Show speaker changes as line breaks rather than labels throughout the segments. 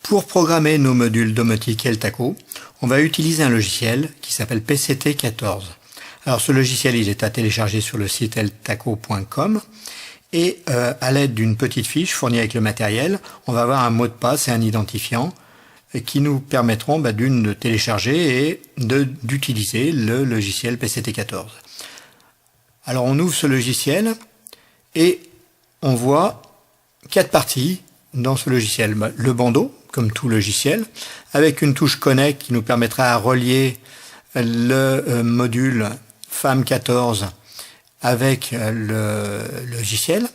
Pour programmer nos modules domotique Eltaco, on va utiliser un logiciel qui s'appelle PCT14. Alors ce logiciel, il est à télécharger sur le site eltaco.com et à l'aide d'une petite fiche fournie avec le matériel, on va avoir un mot de passe et un identifiant qui nous permettront d'une de télécharger et d'utiliser le logiciel PCT14. Alors on ouvre ce logiciel et on voit 4 parties dans ce logiciel. Le bandeau, comme tout logiciel, avec une touche Connect qui nous permettra à relier le module FAM14 avec le logiciel,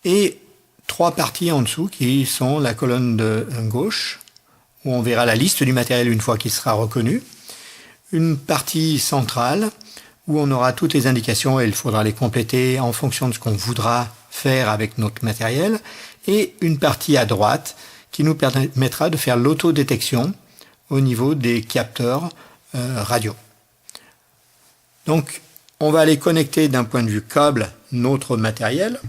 et 3 parties en dessous qui sont la colonne de gauche, où on verra la liste du matériel une fois qu'il sera reconnu, une partie centrale où on aura toutes les indications et il faudra les compléter en fonction de ce qu'on voudra faire avec notre matériel, et une partie à droite qui nous permettra de faire l'autodétection au niveau des capteurs radio. Donc on va aller connecter d'un point de vue câble notre matériel.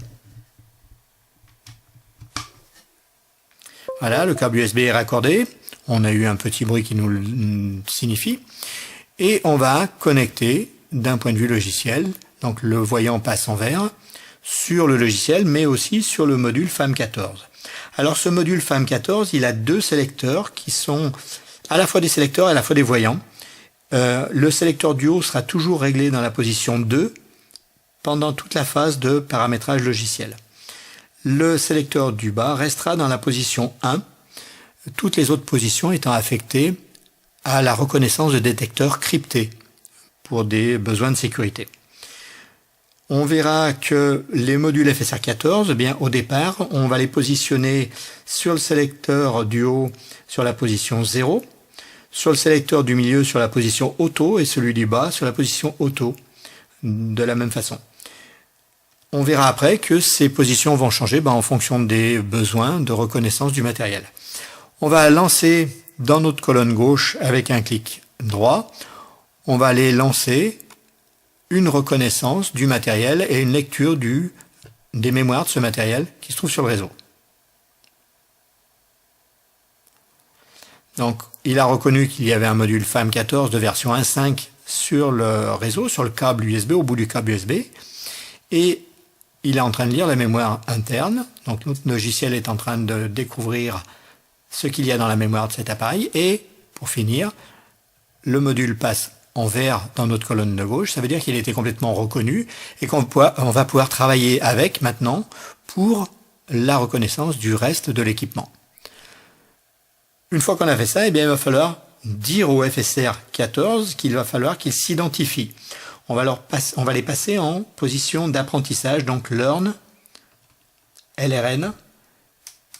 Voilà, le câble USB est raccordé. On a eu un petit bruit qui nous le signifie. Et on va connecter d'un point de vue logiciel. Donc le voyant passe en vert sur le logiciel, mais aussi sur le module FAM14. Alors ce module FAM14, il a 2 sélecteurs qui sont à la fois des sélecteurs et à la fois des voyants. Le sélecteur du haut sera toujours réglé dans la position 2 pendant toute la phase de paramétrage logiciel. Le sélecteur du bas restera dans la position 1, toutes les autres positions étant affectées à la reconnaissance de détecteurs cryptés pour des besoins de sécurité. On verra que les modules FSR14, eh bien, au départ, on va les positionner sur le sélecteur du haut sur la position 0, sur le sélecteur du milieu sur la position auto et celui du bas sur la position auto, de la même façon. On verra après que ces positions vont changer en fonction des besoins de reconnaissance du matériel. On va lancer dans notre colonne gauche avec un clic droit, on va aller lancer une reconnaissance du matériel et une lecture des mémoires de ce matériel qui se trouve sur le réseau. Donc, il a reconnu qu'il y avait un module FAM14 de version 1.5 sur le réseau, sur le câble USB, au bout du câble USB, et il est en train de lire la mémoire interne. Donc, notre logiciel est en train de découvrir ce qu'il y a dans la mémoire de cet appareil, et pour finir, le module passe en vert dans notre colonne de gauche, ça veut dire qu'il a été complètement reconnu et qu'on va pouvoir travailler avec maintenant pour la reconnaissance du reste de l'équipement. Une fois qu'on a fait ça, eh bien, il va falloir dire au FSR14 qu'il va falloir qu'il s'identifie. On va les passer en position d'apprentissage, donc Learn, LRN,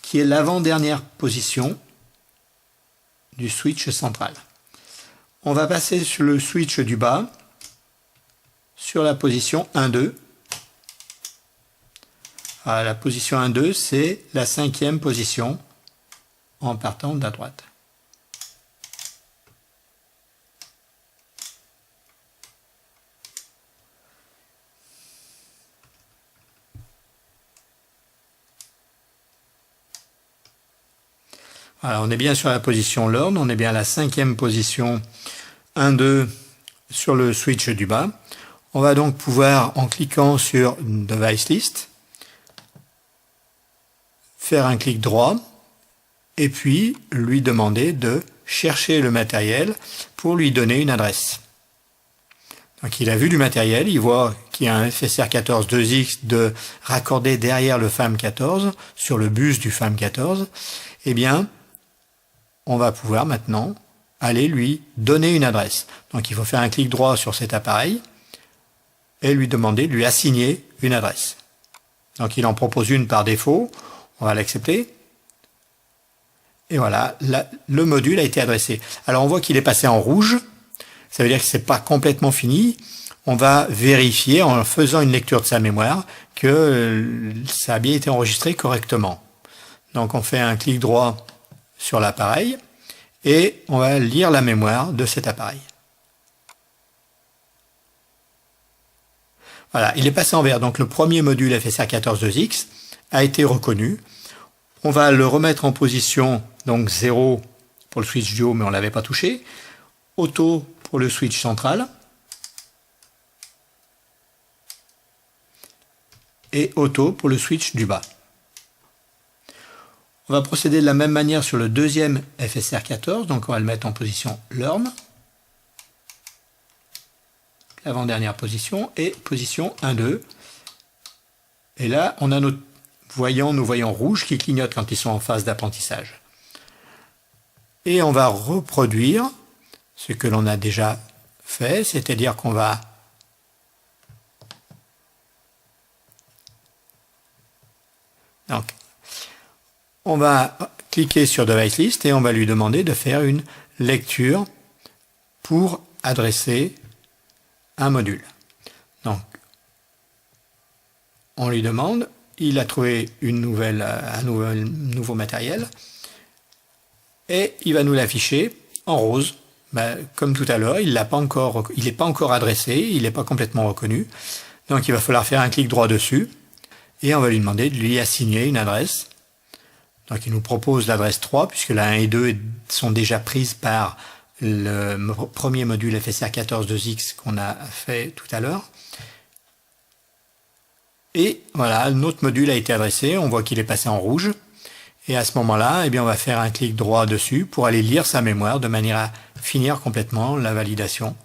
qui est l'avant-dernière position du switch central. On va passer sur le switch du bas, sur la position 1-2. La position 1-2, c'est la 5e position en partant de la droite. Voilà, on est bien sur la position Learn, on est bien à la 5e position 1-2 sur le switch du bas. On va donc pouvoir, en cliquant sur Device List, faire un clic droit et puis lui demander de chercher le matériel pour lui donner une adresse. Donc il a vu du matériel, il voit qu'il y a un FSR14 2X de raccordé derrière le FAM14 sur le bus du FAM14. Eh bien, on va pouvoir maintenant aller lui donner une adresse. Donc il faut faire un clic droit sur cet appareil et lui demander de lui assigner une adresse. Donc il en propose une par défaut, on va l'accepter. Et voilà, le module a été adressé. Alors on voit qu'il est passé en rouge, ça veut dire que ce n'est pas complètement fini. On va vérifier en faisant une lecture de sa mémoire que ça a bien été enregistré correctement. Donc on fait un clic droit sur l'appareil et on va lire la mémoire de cet appareil. Voilà, il est passé en vert. Donc le premier module FSR14 2X a été reconnu. On va le remettre en position donc 0 pour le switch duo, mais on ne l'avait pas touché. Auto pour le switch central. Et auto pour le switch du bas. On va procéder de la même manière sur le deuxième FSR14, donc on va le mettre en position learn. L'avant-dernière position et position 1, 2. Et là, on a nos voyants rouges qui clignotent quand ils sont en phase d'apprentissage. Et on va reproduire ce que l'on a déjà fait, c'est-à-dire qu'on va on va cliquer sur Device List et on va lui demander de faire une lecture pour adresser un module. Donc, on lui demande, il a trouvé un nouveau matériel et il va nous l'afficher en rose. Comme tout à l'heure, il n'est pas encore adressé, il n'est pas complètement reconnu. Donc, il va falloir faire un clic droit dessus et on va lui demander de lui assigner une adresse. Donc, il nous propose l'adresse 3 puisque la 1 et 2 sont déjà prises par le premier module FSR14-2X qu'on a fait tout à l'heure. Et voilà, notre module a été adressé, on voit qu'il est passé en rouge. Et à ce moment-là, on va faire un clic droit dessus pour aller lire sa mémoire de manière à finir complètement la validation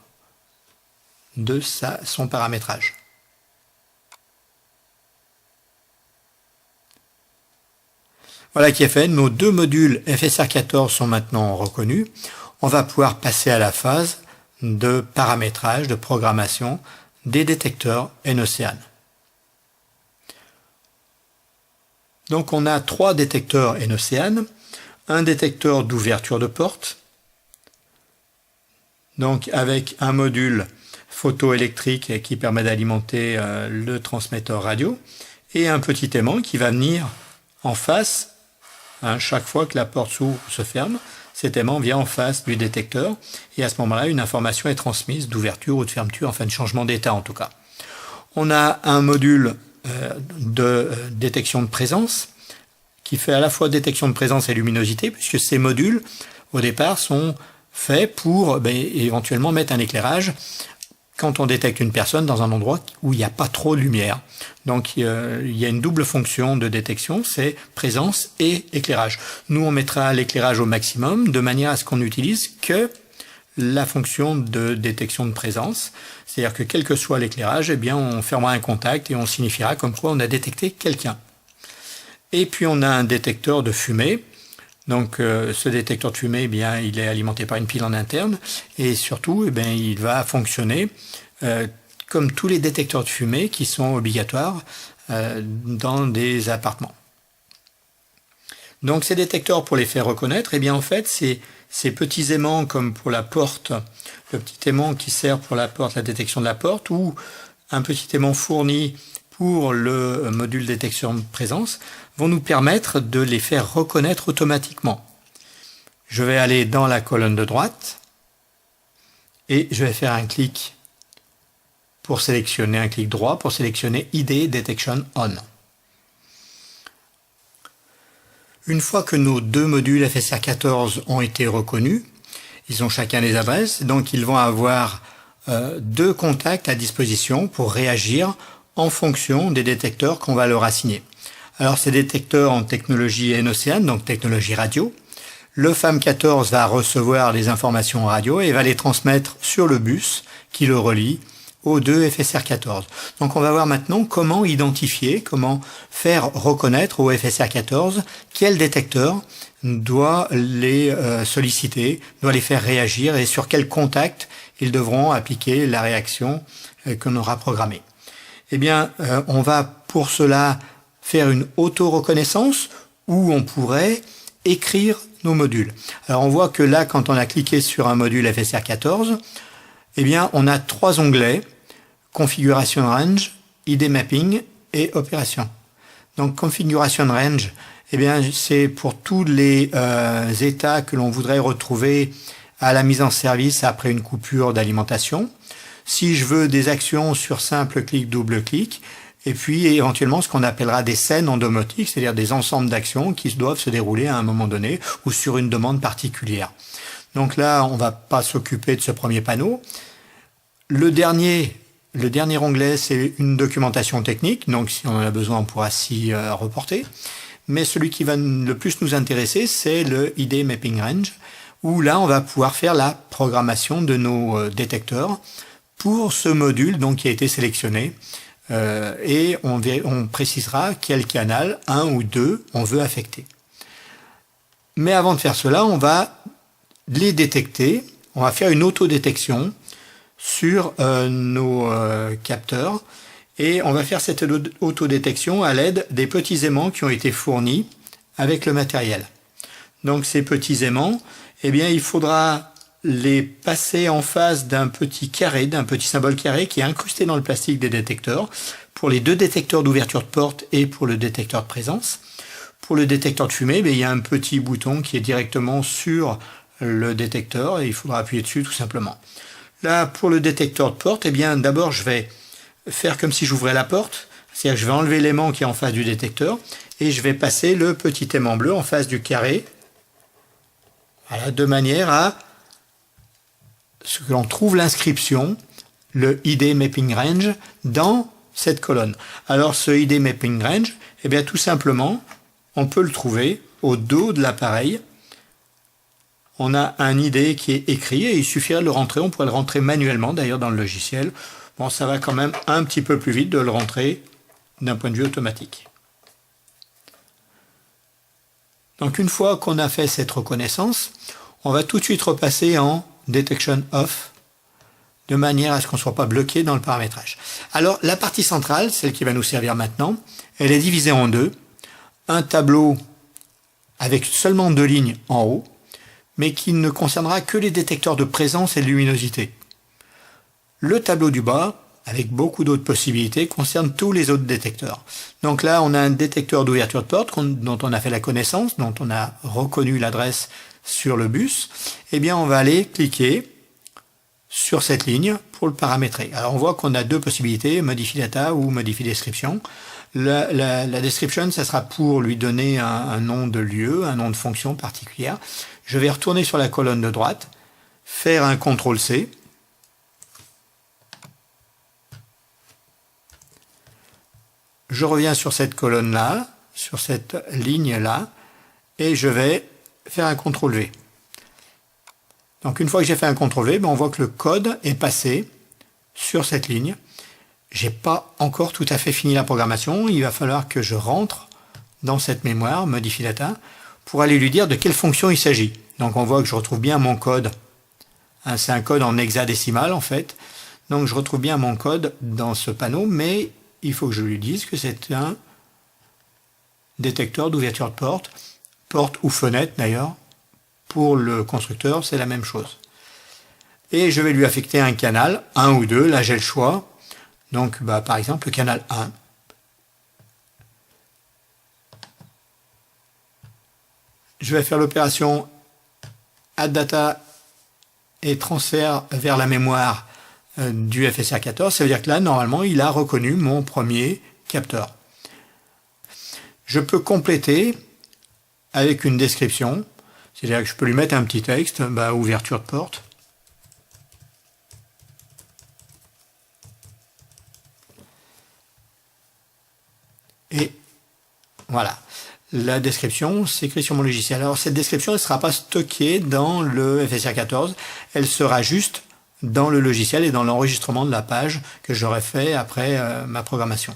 de son paramétrage. Voilà qui est fait, nos deux modules FSR14 sont maintenant reconnus. On va pouvoir passer à la phase de paramétrage, de programmation des détecteurs NOCEAN. Donc on a 3 détecteurs NOCEAN, un détecteur d'ouverture de porte, donc avec un module photoélectrique qui permet d'alimenter le transmetteur radio, et un petit aimant qui va venir en face, chaque fois que la porte s'ouvre ou se ferme, cet aimant vient en face du détecteur, et à ce moment-là, une information est transmise d'ouverture ou de fermeture, enfin de changement d'état en tout cas. On a un module de détection de présence qui fait à la fois détection de présence et luminosité, puisque ces modules au départ sont faits pour éventuellement mettre un éclairage quand on détecte une personne dans un endroit où il n'y a pas trop de lumière. Donc il y a une double fonction de détection, c'est présence et éclairage. Nous on mettra l'éclairage au maximum de manière à ce qu'on n'utilise que la fonction de détection de présence, c'est-à-dire que quel que soit l'éclairage, on fermera un contact et on signifiera comme quoi on a détecté quelqu'un. Et puis on a un détecteur de fumée. Donc ce détecteur de fumée, il est alimenté par une pile en interne et surtout, il va fonctionner comme tous les détecteurs de fumée qui sont obligatoires dans des appartements. Donc ces détecteurs, pour les faire reconnaître, en fait, ces petits aimants comme pour la porte, le petit aimant qui sert pour la porte, la détection de la porte, ou un petit aimant fourni pour le module détection de présence, vont nous permettre de les faire reconnaître automatiquement. Je vais aller dans la colonne de droite et je vais faire un clic pour sélectionner un clic droit pour sélectionner ID Detection On. Une fois que nos deux modules FSR14 ont été reconnus, ils ont chacun des adresses, donc ils vont avoir deux contacts à disposition pour réagir en fonction des détecteurs qu'on va leur assigner. Alors ces détecteurs en technologie NOCEAN, donc technologie radio, le FAM14 va recevoir les informations radio et va les transmettre sur le bus qui le relie aux deux FSR14. Donc on va voir maintenant comment identifier, comment faire reconnaître au FSR14 quel détecteur doit les solliciter, doit les faire réagir et sur quel contact ils devront appliquer la réaction qu'on aura programmée. On va pour cela faire une auto-reconnaissance où on pourrait écrire nos modules. Alors on voit que là, quand on a cliqué sur un module FSR14, on a 3 onglets, Configuration Range, ID Mapping et Opération. Donc Configuration Range, c'est pour tous les états que l'on voudrait retrouver à la mise en service après une coupure d'alimentation. Si je veux des actions sur simple clic, double clic, et puis éventuellement ce qu'on appellera des scènes en domotique, c'est-à-dire des ensembles d'actions qui doivent se dérouler à un moment donné ou sur une demande particulière. Donc là, on ne va pas s'occuper de ce premier panneau. Le dernier onglet, c'est une documentation technique, donc si on en a besoin, on pourra s'y reporter. Mais celui qui va le plus nous intéresser, c'est le ID Mapping Range, où là, on va pouvoir faire la programmation de nos détecteurs pour ce module donc, qui a été sélectionné. Et on précisera quel canal, 1 ou 2, on veut affecter. Mais avant de faire cela, on va les détecter. On va faire une autodétection sur nos capteurs. Et on va faire cette autodétection à l'aide des petits aimants qui ont été fournis avec le matériel. Donc ces petits aimants, eh bien, il faudra les passer en face d'un petit carré, d'un petit symbole carré qui est incrusté dans le plastique des détecteurs pour les deux détecteurs d'ouverture de porte et pour le détecteur de présence. Pour le détecteur de fumée, il y a un petit bouton qui est directement sur le détecteur et il faudra appuyer dessus tout simplement. Là, pour le détecteur de porte, eh bien, d'abord, je vais faire comme si j'ouvrais la porte, c'est-à-dire que je vais enlever l'aimant qui est en face du détecteur et je vais passer le petit aimant bleu en face du carré, voilà, de manière à ce que l'on trouve l'inscription, le ID Mapping Range, dans cette colonne. Alors ce ID Mapping Range, eh bien tout simplement, on peut le trouver au dos de l'appareil. On a un ID qui est écrit et il suffirait de le rentrer. On pourrait le rentrer manuellement d'ailleurs dans le logiciel. Bon, ça va quand même un petit peu plus vite de le rentrer d'un point de vue automatique. Donc une fois qu'on a fait cette reconnaissance, on va tout de suite repasser en Detection Off, de manière à ce qu'on ne soit pas bloqué dans le paramétrage. Alors la partie centrale, celle qui va nous servir maintenant, elle est divisée en deux. Un tableau avec seulement 2 lignes en haut, mais qui ne concernera que les détecteurs de présence et de luminosité. Le tableau du bas, avec beaucoup d'autres possibilités, concerne tous les autres détecteurs. Donc là, on a un détecteur d'ouverture de porte dont on a fait la connaissance, dont on a reconnu l'adresse sur le bus. Eh bien, on va aller cliquer sur cette ligne pour le paramétrer. Alors, on voit qu'on a deux possibilités, Modify Data ou Modify Description. La description, ça sera pour lui donner un nom de lieu, un nom de fonction particulière. Je vais retourner sur la colonne de droite, faire un CTRL-C. Je reviens sur cette colonne-là, sur cette ligne-là, et je vais faire un CTRL-V. Donc une fois que j'ai fait un CTRL-V, on voit que le code est passé sur cette ligne. J'ai pas encore tout à fait fini la programmation, il va falloir que je rentre dans cette mémoire, Modify Data, pour aller lui dire de quelle fonction il s'agit. Donc on voit que je retrouve bien mon code. C'est un code en hexadécimal en fait. Donc je retrouve bien mon code dans ce panneau, mais il faut que je lui dise que c'est un détecteur d'ouverture de porte, porte ou fenêtre d'ailleurs. Pour le constructeur, c'est la même chose. Et je vais lui affecter un canal, 1 ou 2, là j'ai le choix. Donc par exemple le canal 1. Je vais faire l'opération Add Data et transfert vers la mémoire du FSR14. Ça veut dire que là, normalement, il a reconnu mon premier capteur. Je peux compléter avec une description. C'est-à-dire que je peux lui mettre un petit texte, ouverture de porte. Et voilà. La description s'écrit sur mon logiciel. Alors cette description, elle ne sera pas stockée dans le FSR14, elle sera juste dans le logiciel et dans l'enregistrement de la page que j'aurai fait après ma programmation.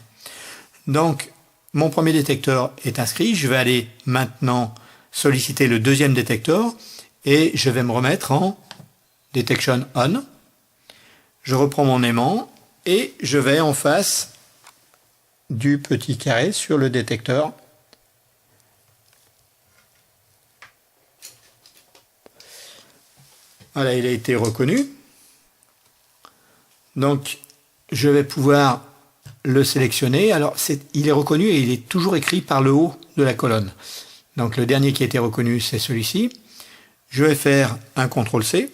Donc, mon premier détecteur est inscrit. Je vais aller maintenant solliciter le deuxième détecteur et je vais me remettre en Detection On. Je reprends mon aimant et je vais en face du petit carré sur le détecteur. Voilà, il a été reconnu. Donc, je vais pouvoir le sélectionner. Alors, il est reconnu et il est toujours écrit par le haut de la colonne. Donc, le dernier qui a été reconnu, c'est celui-ci. Je vais faire un CTRL-C.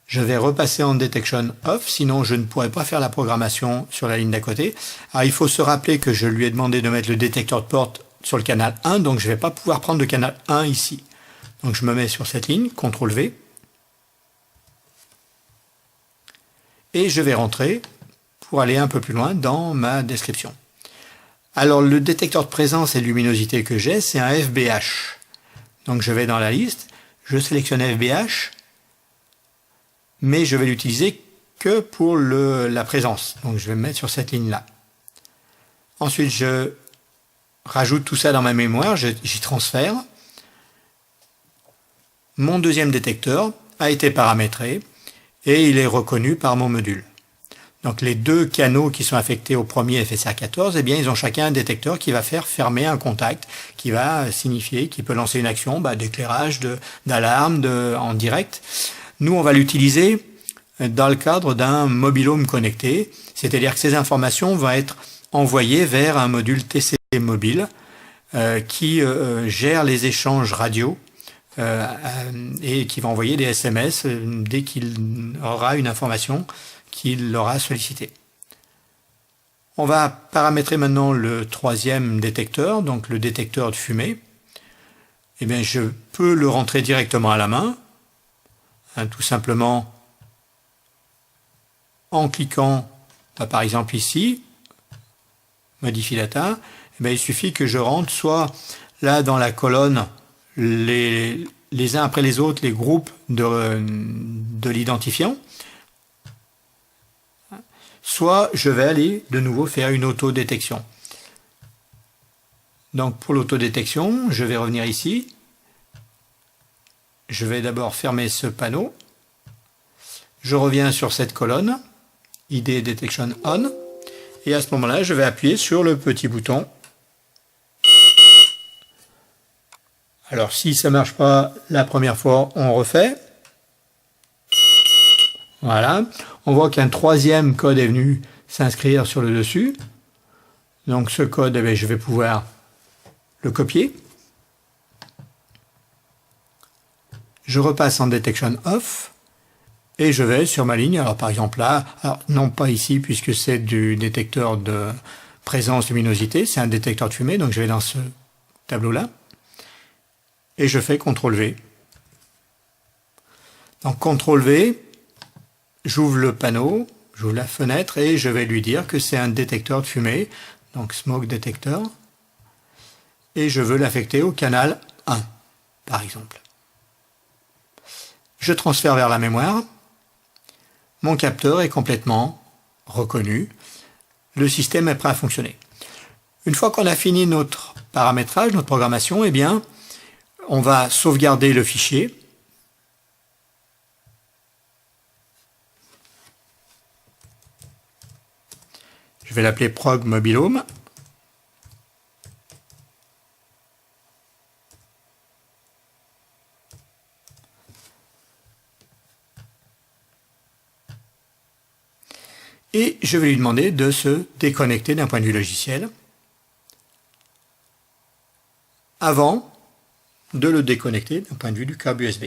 Je vais repasser en Detection Off, sinon je ne pourrai pas faire la programmation sur la ligne d'à côté. Alors il faut se rappeler que je lui ai demandé de mettre le détecteur de porte sur le canal 1, donc je ne vais pas pouvoir prendre le canal 1 ici. Donc je me mets sur cette ligne, CTRL V, et je vais rentrer pour aller un peu plus loin dans ma description. Alors le détecteur de présence et de luminosité que j'ai, c'est un FBH. Donc je vais dans la liste, je sélectionne FBH, mais je vais l'utiliser que pour la présence. Donc je vais me mettre sur cette ligne-là. Ensuite, je rajoute tout ça dans ma mémoire, j'y transfère. Mon deuxième détecteur a été paramétré et il est reconnu par mon module. Donc les deux canaux qui sont affectés au premier FSR14, eh bien ils ont chacun un détecteur qui va faire fermer un contact, qui va signifier qu'il peut lancer une action d'éclairage, d'alarme en direct. Nous, on va l'utiliser dans le cadre d'un mobilhome connecté, c'est-à-dire que ces informations vont être envoyées vers un module TC mobile qui gère les échanges radio et qui va envoyer des SMS dès qu'il aura une information qu'il aura sollicité. On va paramétrer maintenant le troisième détecteur, donc le détecteur de fumée. Eh bien, je peux le rentrer directement à la main, tout simplement en cliquant, par exemple ici, Modify Data, eh bien, il suffit que je rentre soit là dans la colonne les uns après les autres les groupes de l'identifiant, soit je vais aller de nouveau faire une autodétection. Donc pour l'autodétection, je vais revenir ici. Je vais d'abord fermer ce panneau. Je reviens sur cette colonne, ID Detection On, et à ce moment-là, je vais appuyer sur le petit bouton. Alors si ça ne marche pas la première fois, on refait. Voilà. On voit qu'un troisième code est venu s'inscrire sur le dessus. Donc ce code, je vais pouvoir le copier. Je repasse en Detection Off et je vais sur ma ligne. Alors par exemple là, alors non pas ici puisque c'est du détecteur de présence luminosité, c'est un détecteur de fumée, donc je vais dans ce tableau-là et je fais CTRL V. Donc CTRL V, j'ouvre le panneau, j'ouvre la fenêtre et je vais lui dire que c'est un détecteur de fumée, donc Smoke Detector, et je veux l'affecter au canal 1, par exemple. Je transfère vers la mémoire, mon capteur est complètement reconnu, le système est prêt à fonctionner. Une fois qu'on a fini notre paramétrage, notre programmation, eh bien, on va sauvegarder le fichier. Je vais l'appeler Prog Mobilhome. Et je vais lui demander de se déconnecter d'un point de vue logiciel avant de le déconnecter d'un point de vue du câble USB.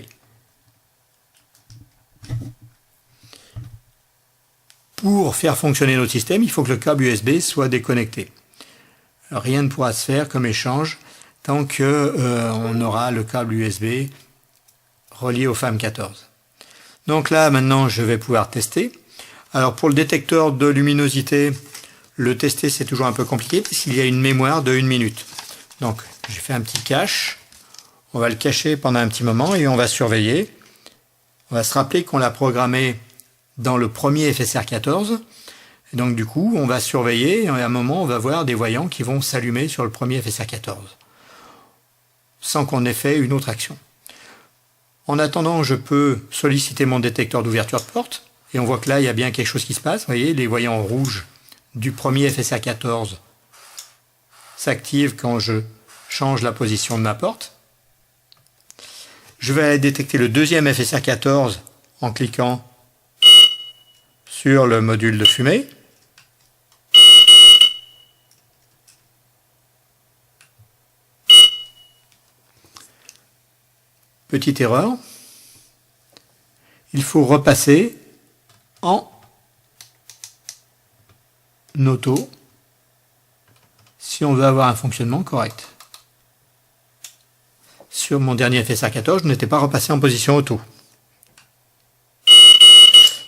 Pour faire fonctionner notre système, il faut que le câble USB soit déconnecté. Alors, rien ne pourra se faire comme échange tant qu'on aura le câble USB relié au FAM14. Donc là, maintenant, je vais pouvoir tester. Alors pour le détecteur de luminosité, le tester c'est toujours un peu compliqué parce qu'il y a une mémoire de 1 minute. Donc j'ai fait un petit cache, on va le cacher pendant un petit moment et on va surveiller. On va se rappeler qu'on l'a programmé dans le premier FSR14. Et donc du coup on va surveiller et à un moment on va voir des voyants qui vont s'allumer sur le premier FSR14 sans qu'on ait fait une autre action. En attendant, je peux solliciter mon détecteur d'ouverture de porte. Et on voit que là, il y a bien quelque chose qui se passe. Vous voyez, les voyants rouges du premier FSR14 s'activent quand je change la position de ma porte. Je vais aller détecter le deuxième FSR14 en cliquant sur le module de fumée. Petite erreur. il faut repasser en auto si on veut avoir un fonctionnement correct. Sur mon dernier FSR 14, je n'étais pas repassé en position auto.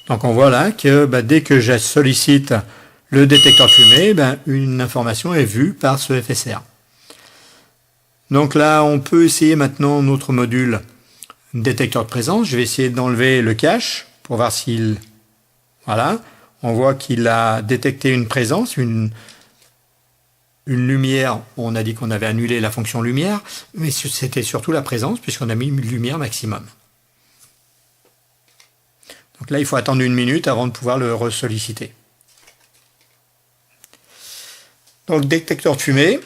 Donc on voit là que dès que je sollicite le détecteur de fumée, une information est vue par ce FSR. Donc là, on peut essayer maintenant notre module détecteur de présence. Je vais essayer d'enlever le cache pour voir s'il... Voilà, on voit qu'il a détecté une présence, une lumière. On a dit qu'on avait annulé la fonction lumière, mais c'était surtout la présence puisqu'on a mis une lumière maximum. Donc là, il faut attendre 1 minute avant de pouvoir le ressolliciter. Donc détecteur de fumée,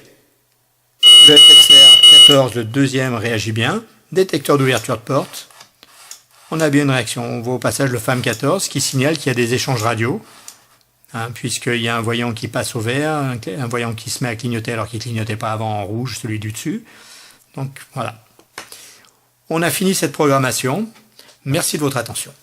le FSR 14, le deuxième, réagit bien. Détecteur d'ouverture de porte, on a bien une réaction. On voit au passage le FAM 14 qui signale qu'il y a des échanges radio, puisqu'il y a un voyant qui passe au vert, un voyant qui se met à clignoter alors qu'il ne clignotait pas avant en rouge, celui du dessus. Donc voilà. On a fini cette programmation. Merci de votre attention.